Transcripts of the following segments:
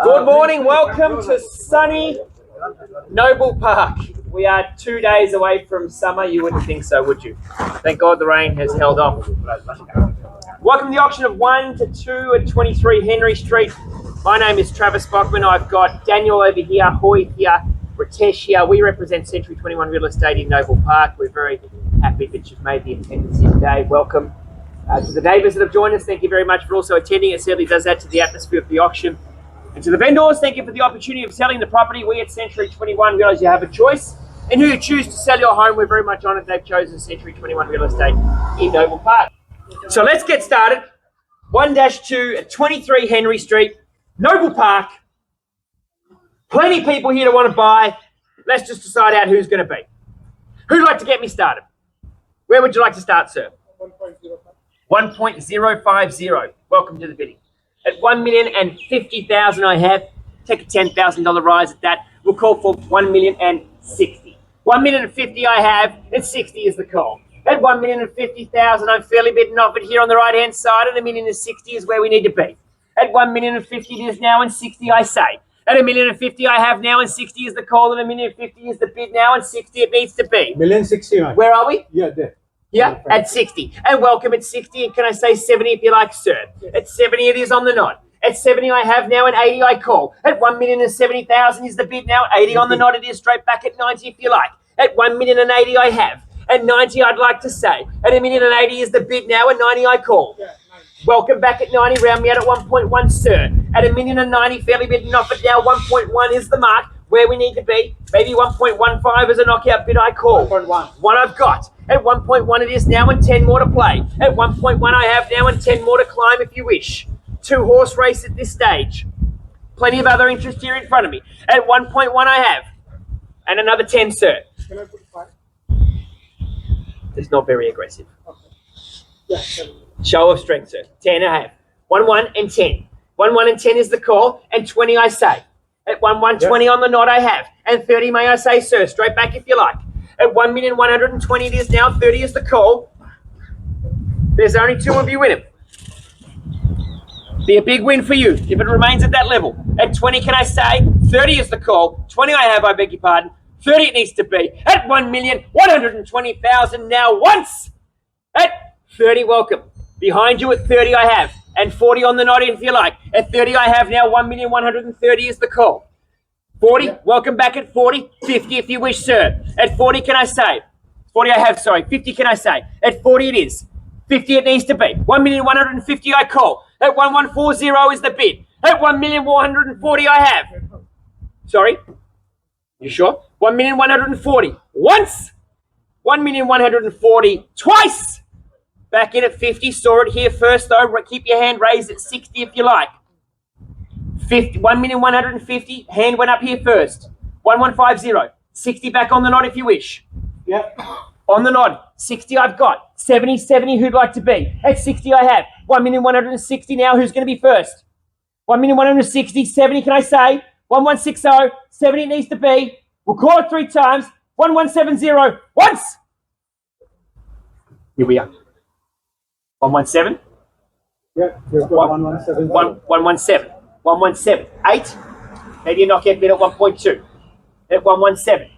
Good morning, welcome to sunny Noble Park. We are 2 days away from summer. You wouldn't think so, would you? Thank God the rain has held off. Welcome to the auction of 1 to 2 at 23 Henry Street. My name is Travis Bachman. I've got Daniel over here, Hoy here, Ritesh here. We represent Century 21 Real Estate in Noble Park. We're very happy that you've made the attendance here today. Welcome. To the neighbours that have joined us, thank you very much for also attending. It certainly does add to the atmosphere of the auction. And to the vendors, thank you for the opportunity of selling the property. We at Century 21 realise you have a choice in who you choose to sell your home. We're very much honoured they've chosen Century 21 Real Estate in Noble Park. So let's get started. 1-2 at 23 Henry Street, Noble Park. Plenty of people here to want to buy. Let's just decide out who's going to be. Who'd like to get me started? Where would you like to start, sir? 1.050. Welcome to the bidding. At $1,050,000 I have. Take a $10,000 rise at that. We'll call for $1,060,000. $1,050,000 I have, and 60 is the call. At $1,050,000 I'm fairly bidding off it here on the right hand side, and $1,060,000 is where we need to be. At $1,050,000 it is now, and 60 I say. At $1,050,000 I have now, and 60 is the call, and $1,050,000 is the bid now, and 60 it needs to be. $1,060,000. Where are we? Yeah, there. Yeah, at 60. And welcome at 60. And can I say 70 if you like, sir? At 70 it is on the nod. At 70 I have now, and 80 I call. At $1,070,000 is the bid now. 80 on the nod it is, straight back at 90 if you like. At $1,080,000 I have. At 90 I'd like to say. At $1,080,000 is the bid now, and 90 I call. Welcome back at 90, round me out at 1.1, sir. At $1,090,000, fairly bidding off it now. 1.1 is the mark, where we need to be. Maybe 1.15 is a knockout bid I call. 1.1. One I've got. At 1.1 it is now, and 10 more to play. At 1.1 I have now, and 10 more to climb if you wish. 2 horse race at this stage. Plenty of other interest here in front of me. At 1.1 I have. And another 10, sir. Can I put 5? It's not very aggressive. Okay. Yeah, 7. Show of strength, sir. 10 I have. 1, 1 and 10. 1, 1 and 10 is the call, and 20 I say. At 1, 1, 20 on the nod I have. And 30 may I say, sir. Straight back if you like. At 1,120,000 it is now. 30 is the call. There's only 2 of you in it. Be a big win for you if it remains at that level. At 20, can I say? 30 is the call. 20 I have, I beg your pardon. 30 it needs to be. At 1,120,000 now once. At 30, welcome. Behind you at 30 I have. And 40 on the nod if you like. At 30 I have now. 1,130,000 is the call. 40, yeah. Welcome back at 40. 50 if you wish, sir. At 40, can I say? 40 I have, sorry. 50 can I say? At 40 it is. 50 it needs to be. 1,150,000 I call. At 1,140 is the bid. At 1,140,000 I have. Sorry? You sure? 1,140,000 once. 1,140,000 twice. Back in at 50. Saw it here first though. Keep your hand raised at 60 if you like. 1,150,000. Hand went up here first. 1,150. 60 back on the nod if you wish. Yeah. On the nod. 60 I've got. 70, who'd like to be? At 60 I have. 1,160,000 now. Who's going to be first? 1,160,000. 70 can I say? 1,160. 70 needs to be. We'll call it 3 times. 1,170 once. Here we are. 117. Yeah, you've got 117. 117. 117. 8. Maybe a knockout bid at 1.2. At 117.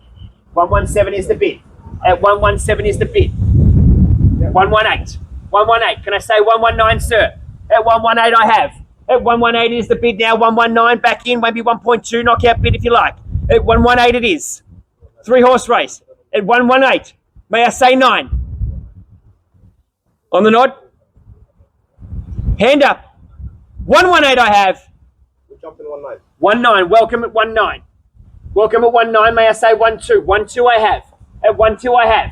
117 is the bid. At 117 is the bid. 118. 118. Can I say 119, sir? At 118 I have. At 118 is the bid now. 119 back in. Maybe 1.2 knockout bid if you like. At 118 it is. 3 horse race. At 118. May I say 9? On the nod. Hand up. 118 I have. We'll jump in 19. 19. Welcome at 19. Welcome at 19. May I say 12? 12 I have. At 12 I have.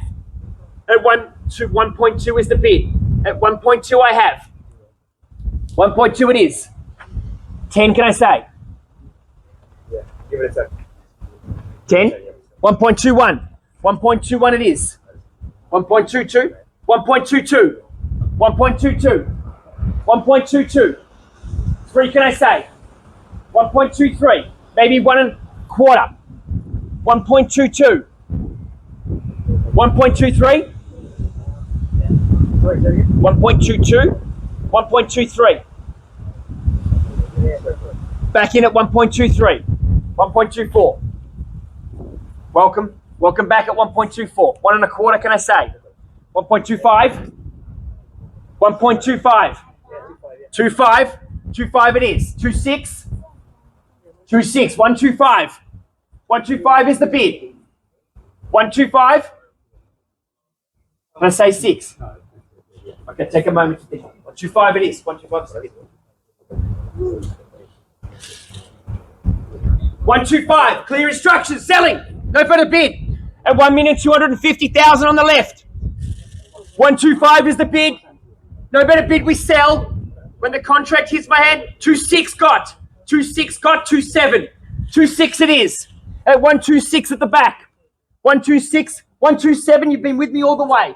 At 1.2 is the bid. At 1.2 I have. 1.2 it is. 10 can I say? Yeah, give it a 10? sec. 1.21. 1.21 it is. 1.22. 1.22. 1.22. 1.22. 3 can I say? 1.23. Maybe 1.25. 1.22. 1.23. 1.22. 1.23. Back in at 1.23. 1.24. Welcome back at 1.24. 1.25, can I say? 1.25. 1.25. 25. 25 it is. 26. 26. 125. 125 is the bid. 125. Can I say 6? Okay, take a moment to think. 125 it is. 125 is the bid. 125. Clear instructions. Selling. No better bid. At 1,250,000 on the left. 125 is the bid. No better bid. We sell. When the contract hits my hand, 26 got. 26 got. 27. 26 it is. At 126 at the back. 126. 127. You've been with me all the way.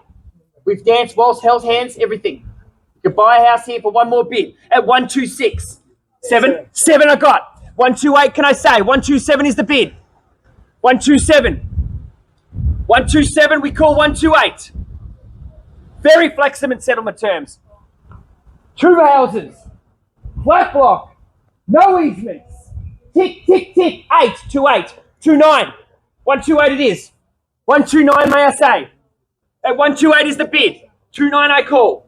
We've danced, waltz, held hands, everything. You could buy a house here for one more bid. At 126. 7 I got. 128, can I say? 127 is the bid. 127. 127, we call 128. Very flexible in settlement terms. 2 houses. Flat block. No easements. Tick, tick, tick. 8, 28. 29. 128 it is. 129, may I say? At 128 is the bid. 29 I call.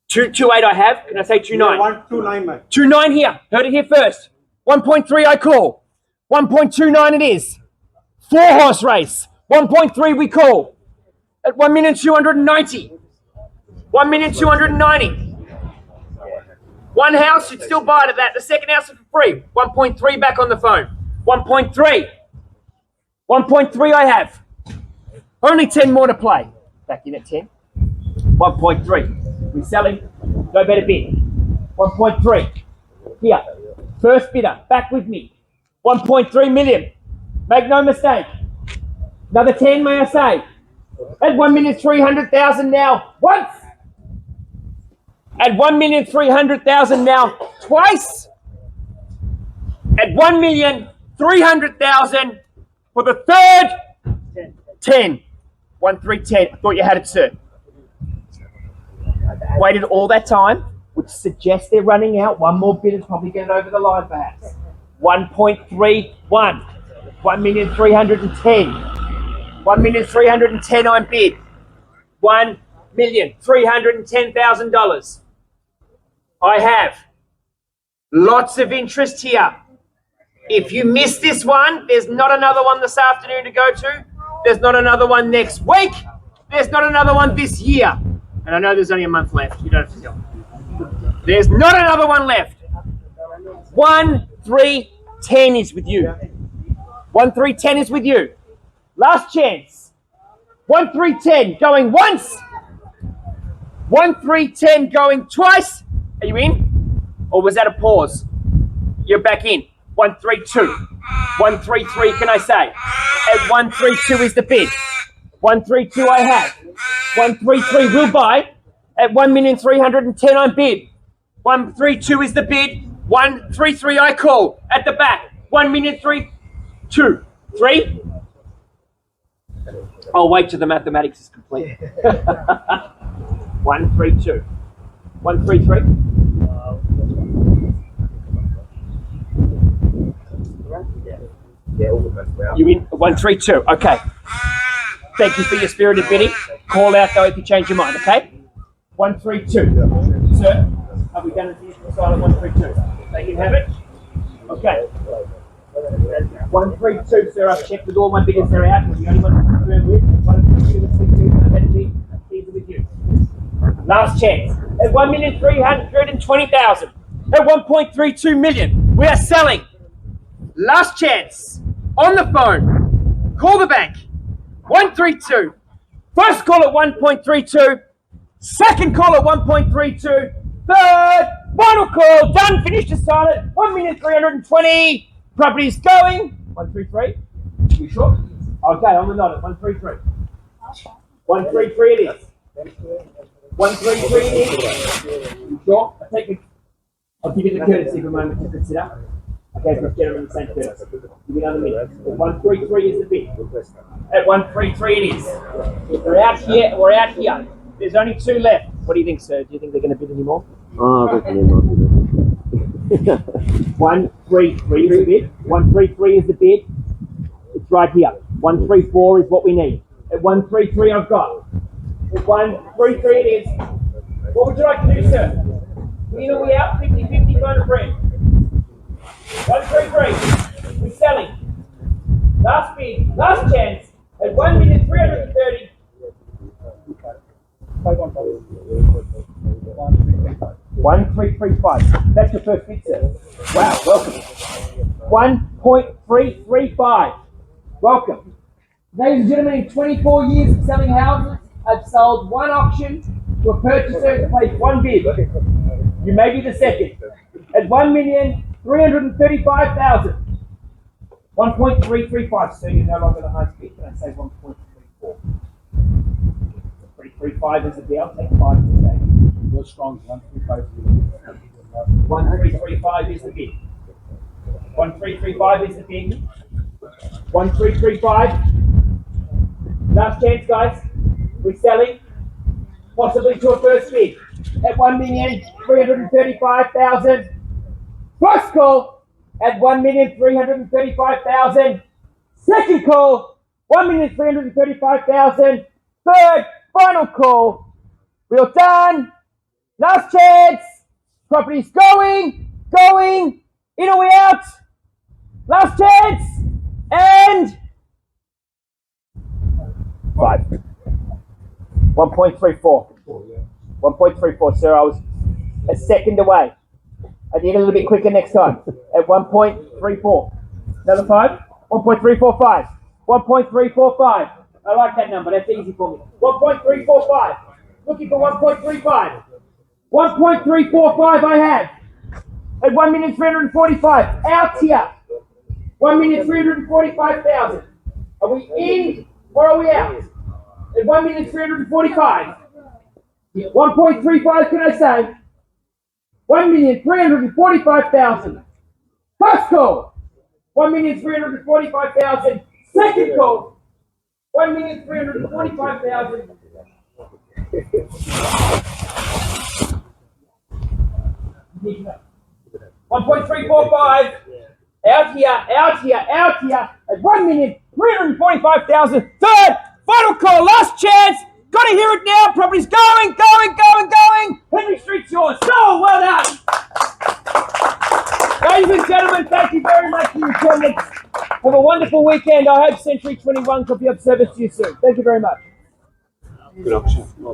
228 I have. Can I say 29? 129, man. 29 here. Heard it here first. 1.3 I call. 1.29 it is. 4 horse race. 1.3 we call. At 1,290,000. 1,290,000. One house, you'd still buy it at that. The second house is for free. 1.3 back on the phone. 1.3. 1.3 I have. Only 10 more to play. Back in at 10. 1.3. We're selling. No better bid. 1.3. Here. First bidder. Back with me. 1.3 million. Make no mistake. Another 10, may I say? At 1,300,000 now. Once. At 1,300,000 now. Twice. At 1,300,000 for the third. 10. 1,310. I thought you had it, sir. Waited all that time, which suggests they're running out. One more bid is probably get it over the line, perhaps. 1.31. 1,310,000. 1,310,000 on bid. $1,310,000. I have lots of interest here. If you miss this one, there's not another one this afternoon to go to. There's not another one next week. There's not another one this year. And I know there's only a month left. You don't have to tell. There's not another one left. 1,310 is with you. 1,310 is with you. Last chance. 1,310 going once. 1,310 going twice. Are you in? Or was that a pause? You're back in. 132. 133, can I say? At 132 is the bid. 132 I have. 133 will buy. At 1,310,000 on bid. 132 is the bid. 133 I call. At the back. 1,332. 3. I'll wait till the mathematics is complete. 132. 133. You in 132? Okay. Thank you for your spirited bidding. Call out though if you change your mind. Okay. 132. Sir, have we done it here? Silent 132. They can have it. Okay. 132, sir. I've checked with all my bidders. They're out. We're the only one to confirm with. 132 is with you. Last chance. At 1,320,000. At 1.32 million. We are selling. Last chance. On the phone. Call the bank. 132. First call at 1.32. Second call at 1.32. Third. Final call. Done. Finished. Decided. 1,320,000. Property's going. 133. You sure? Okay, on the dot at 133. 133 it is. 133 it is. You sure? I'll give you the courtesy of a moment to consider. Okay, so let's get them in the same courtesy. Give me another minute. At 133 is the bid. At 133 it is. If they're out here, we're out here. There's only 2 left. What do you think, sir? Do you think they're going to bid any more? Oh, I reckon they might be. 133 is the bid. 133 is the bid. It's right here. 134 is what we need. At 133 I've got. At 133 it is. What would you like to do, sir? We in or we out? 50-50 phone a friend. 133. We're selling. Last bid, last chance. At 1,330,000. 1335. That's your first bid, sir. Wow, welcome. 1.335. Welcome. Ladies and gentlemen, in 24 years of selling houses, I've sold one auction to a purchaser who placed one bid. You may be the second. At 1,335,000. 1.335. So you're no longer the highest bid. Can I say 1.34? 335 is the deal. Take 5 to stay. Go strong. 135. 1335 is the bid. 1335 is the bid. 1335. Last chance, guys. We're selling. Possibly to a first bid. At 1,335,000. First call at 1,335,000. Second call, 1,335,000. Third, final call. We're done. Last chance. Property's going. In or we out. Last chance. And 5. 1.34. 1.34, sir. I was a second away. I need a little bit quicker next time. At 1.34. Another 5. 1.345. 1.345. I like that number. That's easy for me. 1.345. Looking for 1.35. 1.345 I have. At 1,345,000. Out here. 1,345,000. Are we in or are we out? At 1,345,000. 1.35 can I say? 1,345,000. First call. 1,345,000. Second call. 1,345,000. 1.345. Out here. At 1,345,000. Third, final call, last chance. Gotta hear it now. Property's going. Henry Street's yours. So well done. Ladies and gentlemen, thank you very much for your attendance. Have a wonderful weekend. I hope Century 21 could be of service to you soon. Thank you very much. Good option. Well done.